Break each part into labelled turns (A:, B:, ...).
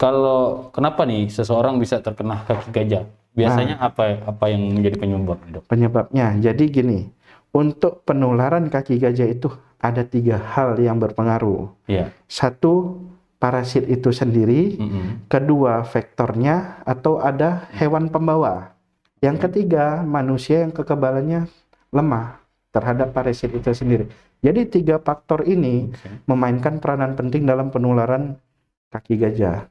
A: Kalau kenapa nih seseorang bisa terkena kaki gajah? Biasanya apa yang menjadi penyebab, Dok?
B: Penyebabnya, jadi gini, untuk penularan kaki gajah itu ada 3 hal yang berpengaruh.
A: Iya.
B: Satu, parasit itu sendiri. Kedua, vektornya atau ada hewan pembawa. Yang ketiga, manusia yang kekebalannya lemah terhadap parasit itu sendiri. Jadi 3 faktor ini memainkan peranan penting dalam penularan kaki gajah.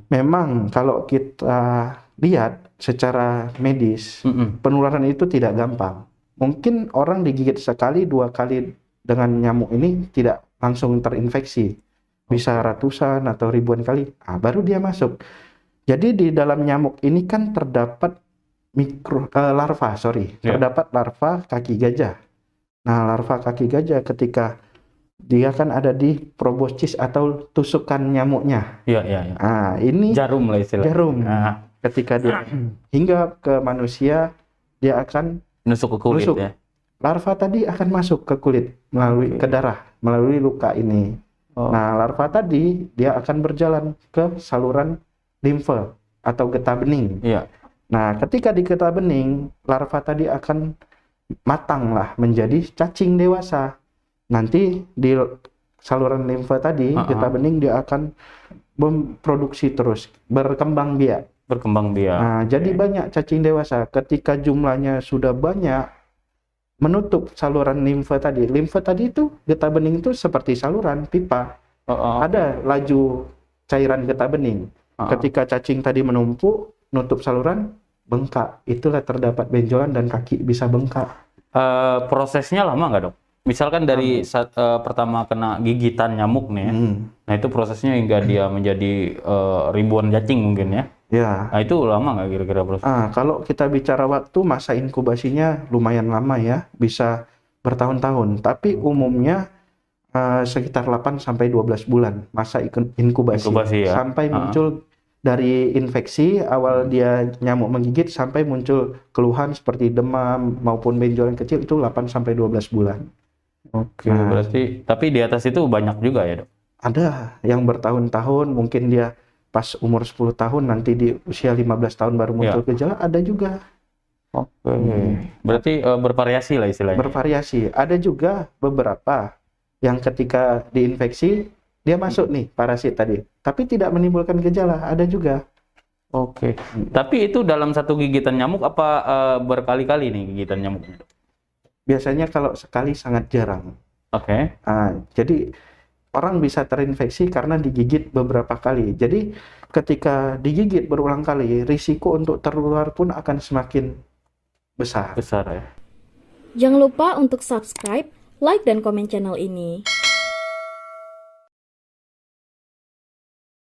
B: Memang kalau kita lihat secara medis, penularan itu tidak gampang. Mungkin orang digigit sekali, 2 kali dengan nyamuk ini tidak langsung terinfeksi. Bisa ratusan atau ribuan kali, baru dia masuk. Jadi di dalam nyamuk ini kan terdapat terdapat larva kaki gajah. Nah, larva kaki gajah ketika dia kan ada di proboscis atau tusukan nyamuknya.
A: Iya.
B: Ini
A: jarum lah istilahnya.
B: Jarum. Ketika dia hingga ke manusia, dia akan
A: nusuk ke kulit ya.
B: Larva tadi akan masuk ke kulit melalui ke darah, melalui luka ini. Nah, larva tadi dia akan berjalan ke saluran limfe atau getah bening.
A: Iya.
B: Nah, ketika di getah bening, larva tadi akan matang lah menjadi cacing dewasa. Nanti di saluran limfa tadi, getah bening dia akan memproduksi terus, berkembang biak. Nah, jadi banyak cacing dewasa. Ketika jumlahnya sudah banyak, menutup saluran limfa tadi. Limfa tadi itu, getah bening itu seperti saluran pipa. Ada laju cairan getah bening. Ketika cacing tadi menumpuk, nutup saluran, bengkak. Itulah terdapat benjolan dan kaki bisa bengkak.
A: Prosesnya lama nggak, Dok? Misalkan dari saat pertama kena gigitan nyamuk nih, nah itu prosesnya hingga dia menjadi ribuan cacing mungkin ya?
B: Ya.
A: Nah itu lama nggak kira-kira prosesnya?
B: Kalau kita bicara waktu, masa inkubasinya lumayan lama ya, bisa bertahun-tahun. Tapi umumnya sekitar 8-12 bulan masa inkubasi ya? Sampai muncul dari infeksi, awal dia nyamuk menggigit sampai muncul keluhan seperti demam maupun benjolan kecil itu 8-12 bulan.
A: Berarti tapi di atas itu banyak juga ya, Dok?
B: Ada yang bertahun-tahun, mungkin dia pas umur 10 tahun nanti di usia 15 tahun baru muncul gejala, ada juga.
A: Berarti bervariasi lah istilahnya.
B: Bervariasi. Ada juga beberapa yang ketika diinfeksi dia masuk nih parasit tadi, tapi tidak menimbulkan gejala, ada juga.
A: Tapi itu dalam satu gigitan nyamuk apa berkali-kali nih gigitan nyamuknya?
B: Biasanya kalau sekali sangat jarang. Jadi orang bisa terinfeksi karena digigit beberapa kali. Jadi ketika digigit berulang kali, risiko untuk tertular pun akan semakin besar.
A: Ya.
C: Jangan lupa untuk subscribe, like, dan komen channel ini.